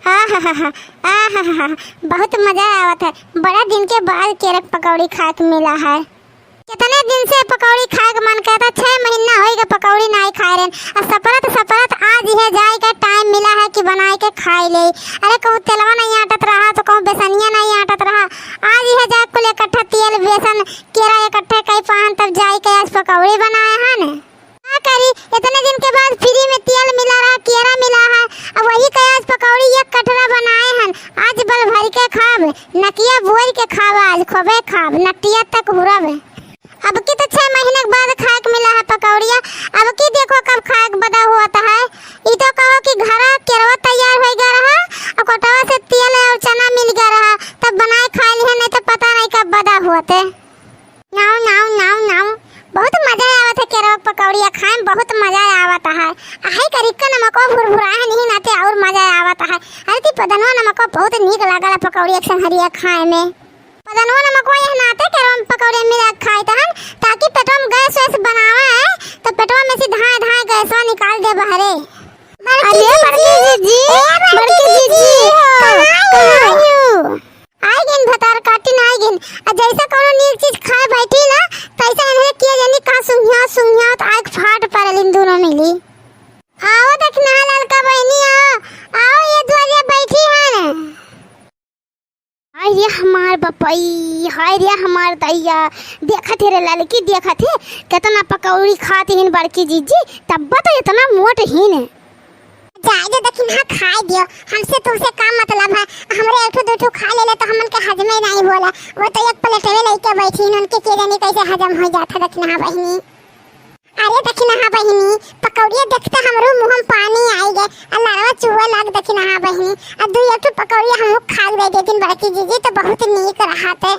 हाँ, बहुत मजा आवत है। बड़ा दिन के बाद केरक पकौड़ी खा के मिला है। कितने दिन से पकौड़ी खाए का मन करता, 6 महीना हो गए पकौड़ी नहीं खाए रहे। और सपरत आज यह जाए का टाइम मिला है कि बनाए के खाई ले। अरे कहूँ तेलवा नहीं आटत रहा तो कहूँ बेसनिया नहीं आटत रहा। आज यह जाए कुल इकट्ठा तेल बेसन केरा इकट्ठा कई पान तब जाए के आज पकौड़ी बनाए है न। क्या करी, इतने दिन के बाद फ्री में तेल मिला रहा, केरा मिला है, अब वही के आज पकौड़ी एक कटरा बनाए हैं। आज बल भर के खाब, नकिया बोर के खाब, आज खोबे खाब नटिया तक हुरब। अब की तो 6 महीने के बाद खाए के मिला है पकौड़िया। अब की देखो कब खाए के बदा हुआ है। ये तो कहो कि घरा केरवा तैयार हो गया रहा और कोटवा से तेल और चना मिल गया रहा तब बनाए खा लिए, नहीं तो पता नहीं कब बदा हुआ थे। नाव नाव नाव नाव बहुत मजा आवत है। केरवा पकौड़िया खाए में बहुत मजा आवत है। हाय करिका नमक भुरभुराए नहीं नाते और मजा आवत है। अरे ती पदनवा नमक बहुत नीक लागला पकौड़िया के संगरिया खाए में। पदनवा नमक यह नाते केरवा पकौड़िया मिला खाए तहन ताकि पेटवा में गैस वैस बनावा है तो पेटवा में से धाए धाए गैसवा निकाल दे बहरे। अरे बड़की जीजी आई गिन भतार काटी ना आई गिन। जैसा कोनो नीक चीज खाए बैठी ना तैसा इन्हें किए जानी का सुंघिया तो आँख फाट पड़ल इन दोनों मिली। आओ देखना ललका बहनी आओ ये दुआरिया बैठी है न। हाय रे हमार बपई, हाय रे हमार दैया, देखा थे रे लड़की देखा थे कितना पकौड़ी खाती हिन बड़की जीजी तब तो इतना मोट हिन। जाए देखी ना खाए दियो, हमसे तुमसे का मतलब है। हमरे एक दो ठो खा ले तो हमन के हजम ही नहीं होला। वो तो एक प्लेट में लेके बैठी उनके के जाने कैसे हजम हो जाता देखना हाँ बहनी। अरे देखना हाँ बहनी पकौड़िया देखते हमरो मुंह में पानी आई गए। अल्लाहवा चुआ लाग देखना हाँ बहनी। अब दो एक पकौड़िया हम खा ले देती बड़की जीजी तो बहुत नीक रहा थे।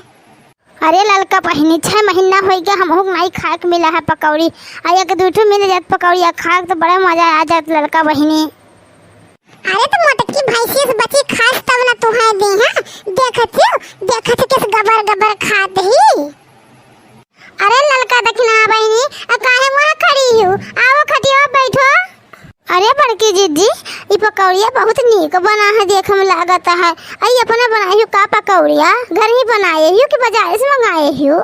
अरे ललका बहनी 6 महीना हो गया हम नहीं खाए के मिला है पकौड़ी। आ एक दो ठो मिल जात पकौड़िया खा तो बड़ा मजा आ जात ललका बहनी। अरे तो मोटकी भैंसी से बची खास तब ना तुम्हें दी है। देखत किस गबर गबर खात ही। अरे ललका देखना बहनी काहे वहां खड़ी हो, आओ खटिया बैठो। अरे बड़की जीजी ये पकौड़िया बहुत नीक बना है, देख में लागत है। आई अपने बनाई हो का पकौड़िया घर ही बनाए हो कि बाजार से मंगाए हो?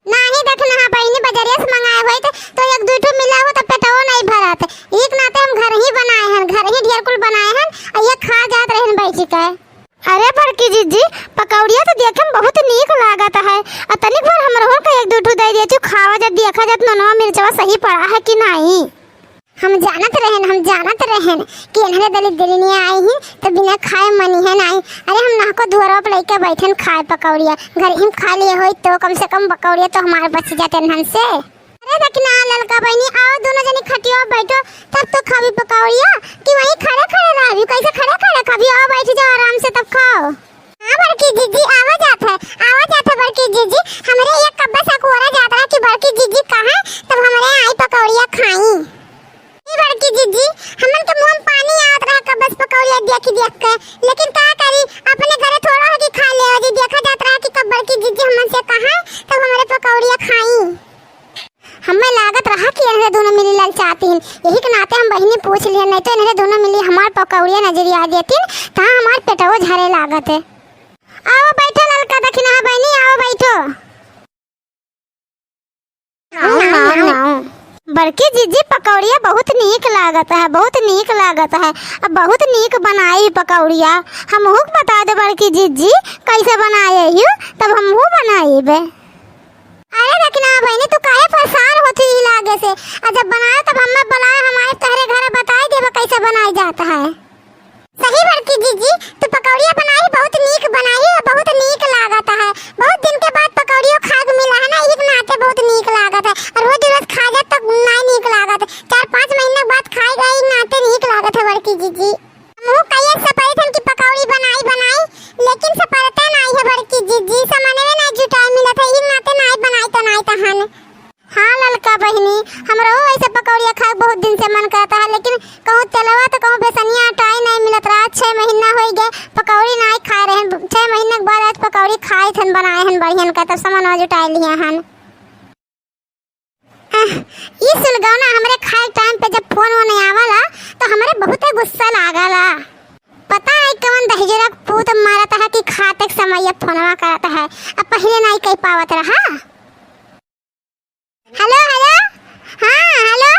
नहीं देखना हाँ बहनी बाजारिया से मंगाए हुए तो एक दो ठो मिला हो तो पेटवा नहीं भरत। एक नाते हम घर ही बनाए हैं, घर ही ढेर कुल बनाए हैं और ये खा जात रहन बैठी के। अरे बड़की जीजी पकौड़िया तो देखे में बहुत नीक लागत है। और तनिक बार हमरो का एक दो ठो दे दे तू खावा जब देखा जब ननवा मिर्चवा सही पड़ा है कि नहीं। हम जानत रहन कि इन्हरे दलित दिलनिया आई ही तो बिना खाए मनी है नहीं। अरे हम नाको धुआरा पर लेके बैठन खाए पकौड़िया घर ही खा लिए हो तो कम से कम पकौड़िया तो हमारे बच जाते हैं से। अरे देखना ललका बहनी आओ दोनों जनी खटिया बैठो तब तो खावी पकौड़िया कि वहीं खड़े रही कैसे खड़े खावी। आओ बैठ जाओ आराम से तब खाओ। हाँ बड़की जीजी आवाज आता है बड़की जीजी हमरे एक कब्बा सा कोरा जाता है कि बड़की जीजी कहाँ तब हमरे आई पकौड़िया खाई। बड़की जीजी हमन के मुंह में पानी आवत रहा कबस पकौड़िया देख के लेकिन का करी अपने घरे थोड़ा है कि खा ले जी देखा जात रहा कि कब बड़की जीजी हमन से कहा तब हमारे पकौड़िया खाई। हमें लागत रहा कि इन्हें दोनों मिली लल चाहती हैं, यही के नाते हम बहनी पूछ लिए नहीं तो इन्हें दोनों मिली हमार पकौड़िया नजरी आ देती ता हमार पेटवा झरे लागत है। आओ बैठो ललका दखिना बहनी आओ बैठो। आओ बड़की जीजी पकौड़िया बहुत नीक लागत है, बहुत नीक लागत है। अब बहुत नीक बनाई पकौड़िया हमहू बता दे बड़की जीजी कैसे बनाए हो तब हमहू बनाई बे। अरे देखना बहनी तू काहे परेशान होती ही लागे से जब बनाए तब हमें बनाए हमारे तहरे घर बताई देबे कैसे बनाई जाता है। सही बड़की जीजी तू पकौड़िया बनाई बहुत नीक बनाई और बहुत नीक लागत है। बहुत दिन के बाद पकौड़िया खा के मिला है ना एक नाते बहुत नीक लागत है और रोज रोज खा जात तो नहीं नीक लागत है। 4-5 महीने बाद खाई गई नाते नीक लागत है बड़की जीजी। हमहू कहिए सपरे थन की पकौड़ी बनाई लेकिन सपरते नहीं है बड़की जीजी सामाने में नहीं जुटाई मिलत है एक नाते नहीं बनाई तहन। हाँ ललका बहनी हमरो ऐसे पकौड़िया खाए बहुत दिन से मन करता है लेकिन कहूँ तेलवा तो कहूँ बेसनिया टाई नहीं मिलत रहा। 6 महीना हो गए पकौड़ी नहीं खा रहे हैं। 6 महीने के बाद आज पकौड़ी खाए थन बनाए हन बढ़िया का तब सामान जुटाई लिया हन। ये सुलगाना हमरे खाए टाइम पे जब फोन वो नहीं आवाला तो हमरे बहुत गुस्सा लागला। कौन दहेजरा पूत मारता है कि खाते के समय ये फोनवा करता है। अब पहले नहीं कह पावत रहा। हेलो हेलो, हाँ हेलो,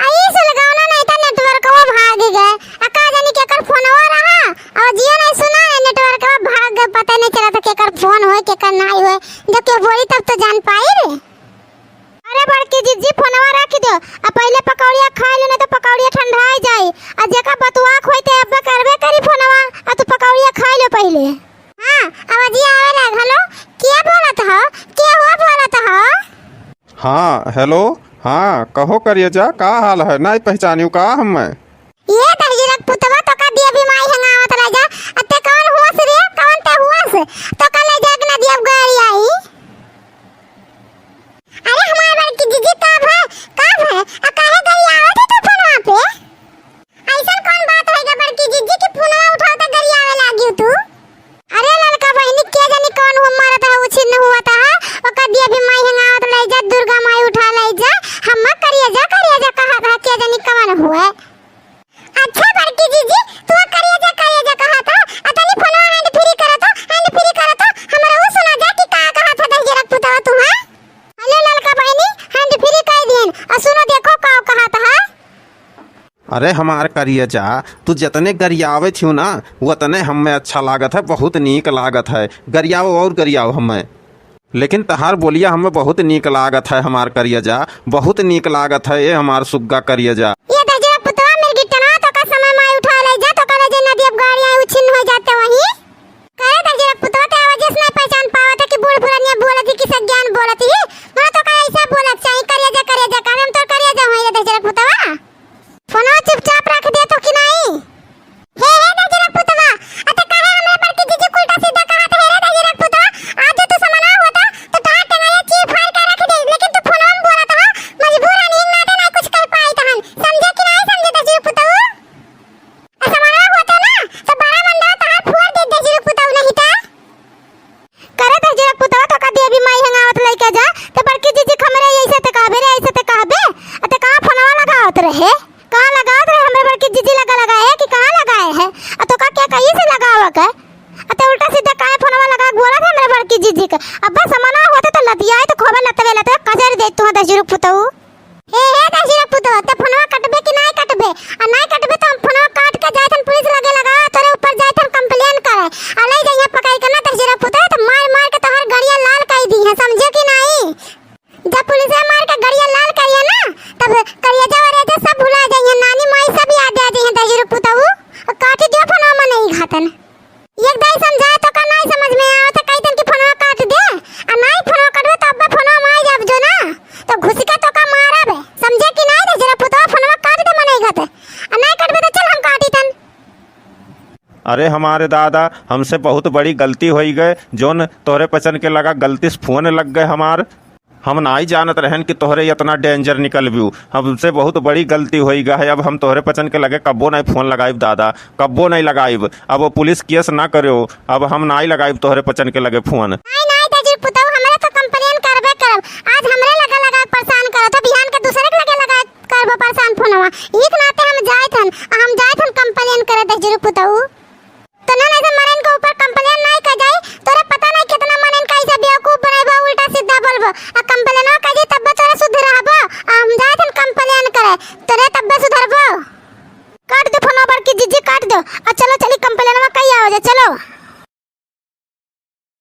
आई सुलगावना नहीं था, नेटवर्क वो भाग गए। अका जानी केकर फोनवा रहा और जियो नहीं सुना, नेटवर्क वो भाग गए, पता नहीं चला था केकर फोन होए केकर नहीं होए। जब के बोली तब तो जान पाई रे। अरे बड़की जीजी फोनवा रख दो, अब पहले पकौड़िया खा लो, नहीं तो पकौड़िया ठंडा जाई। आ जेका बतुआ खोइते अब करबे करी फोनवा, आ तू पकौड़िया खा लो पहले। हां आवाज आवे रे। हेलो, क्या बोलत हो, क्या हुआ बोलत हो? हाँ हेलो, हाँ कहो करिए जा, का हाल है? नहीं पहचानियो का हम ये दहेजरा पुतवा तो का दिया भी माई हंगावत राजा। अते कौन हुआस रे, कौन ते हुआस तो का ले जाग ना दिया गाड़ी आई। अरे हमारे बड़की जीजी कब है, कब है, आ काहे गई आवत है तो फोनवा पे? ऐसा कौन बात है गा बड़की जीजी की फोनवा उठाओ तो गई आवे लागी तू? अरे लड़का बहनी के जानी कौन हुआ मारता है, उछिन हुआ था ओका दिया भी माई हंगावत ले जा, दुर्गा माई उठा ले जा, हम करिए जा कहा था के जानी कौन हुआ। अच्छा बड़की जीजी तू करिए जा कहा था, अतनी फोनवा हैंड फ्री करत हमरा वो सुना जा कि का कहा था दहेजरा पुतवा तू है। हेलो लड़का बहनी, हैंड फ्री कह दियन और सुनो देखो का कहा था। अरे हमार करिए जा, तू जितने गरियावे थी ना उतने हमें अच्छा लागत है, बहुत नीक लागत है। गरियाओ और गरियाओ हमें, लेकिन तहार बोलिया हमें बहुत नीक लागत है। हमार करिए जा बहुत नीक लागत है, ये हमार सुग्गा करिए जा। ये दहेजरा पुतवा मिल गिटना तो का समय माई उठा ले जा, तो का ले जे नदी अब गाड़ी आई उछिन हो जाते वही। करे दहेजरा पुतवा ते आवाज से नहीं पहचान पावत है कि बूढ़ पुरानिया बोलत है कि सज्ञान बोलत है। मैं तो का ऐसा बोलत चाहिए करिए जा काम तो करिए जा होई दहेजरा पुतवा। फोनो चुपचाप रख दे तो कि नहीं। हे दहेजरा पुतवा अते काहे हमरे पर की जीजी उल्टा सीधा कहा था। हे दहेजरा पुतवा आज तो समना होता तो ता टंगाया ची फाड़ के रख दे, लेकिन तू फोनो में बोला था मजबूर है नहीं ना ना कुछ कर पाई तहन, समझे कि नहीं समझे दहेजरा पुतवा? समना होता ना तो बड़ा मंदा तार फोड़ दे दहेजरा पुतवा नहीं था। करे दहेजरा पुतवा तो का दे भी माई हंगावत लइका जा, तो बड़की जीजी खमरे ऐसे ते कहबे रे, ऐसे ते कहबे अते कहां फोनवा लगावत रहे, कहां लगावत रहे हमरे बड़की जीजी लगाए कि कहां लगाए है। तो का क्या कहीं से लगावक है, अते उल्टा सीधा काहे फोनवा लगा बोला था हमरे बड़की जीजी के। अब समना होते तो लतियाए तो खोबे लतवे कजर दे तू दहेजरा पुतवा। हे दहेजरा पुतवा ते फोनवा कटबे कि नहीं कटबे, आ नहीं कटबे तो हम फोनवा काट के जाथन पुलिस लगे लगा तोरे ऊपर जाथन कंप्लेन करे, आ ले जाइए पकड़ के ना दहेजरा पुतवा तो मार के तोहर गड़िया लाल कर दी है, समझे कि नहीं? जब पुलिस मार के गड़िया लाल करिए ना तब करिए जा और ऐसे सब भुला जाइए, नानी माई सब याद आ जाइए दहेजरा पुतवा। काट दियो फोनवा में नहीं खातन, एक दाई समझाए तो का नहीं समझ में आवे तो कई दिन की फोनवा काट दे, आ नहीं फोनवा काटबे तो अब फोनवा मार जब जो ना तो घुस के तो का मारब, समझे कि नहीं? दहेजरा पुतवा फोनवा काट दे मने खाते, आ नहीं काटबे तो चल हम काटी तन। अरे हमारे दादा हमसे बहुत बड़ी गलती हो गए, जोन तोहरे पचन के लगा गलती से फोन लग गए हमार। हम नहीं जानत रहन कि तोहरे इतना डेंजर निकल भी, हमसे बहुत बड़ी गलती हो गई है। अब हम तोहरे पचन के लगे कब्बो नहीं फोन लगाइब दादा, कब्बो नहीं लगाइब। अब वो पुलिस केस ना करो, अब हम नहीं लगाइब तोहरे पचन के लगे फोन। नहीं दहेजरा पुतवा हमरे तो कंप्लेन करबे करब, आज हमरे लगा परेशान करो तो बिहान के दूसरे के लगे करबो परेशान फोनवा। एक नाते हम जायथन कंप्लेन करे दहेजरा पुतवा। तो ना नहीं मरन के ऊपर कंप्लेन नहीं कर जाए, तोरे पता नहीं कितना मनन कैसे बेवकूफ बनाइबो, उल्टा सीधा बोलबो, आ कंप्लेन कर जे तब तोरे सुधर रहबो। हम जाथन कंप्लेन करे तोरे तब सुधरबो। काट दे फोन बड़की जीजी काट दो, आ चलो चली कंप्लेन में कई आओ जा चलो।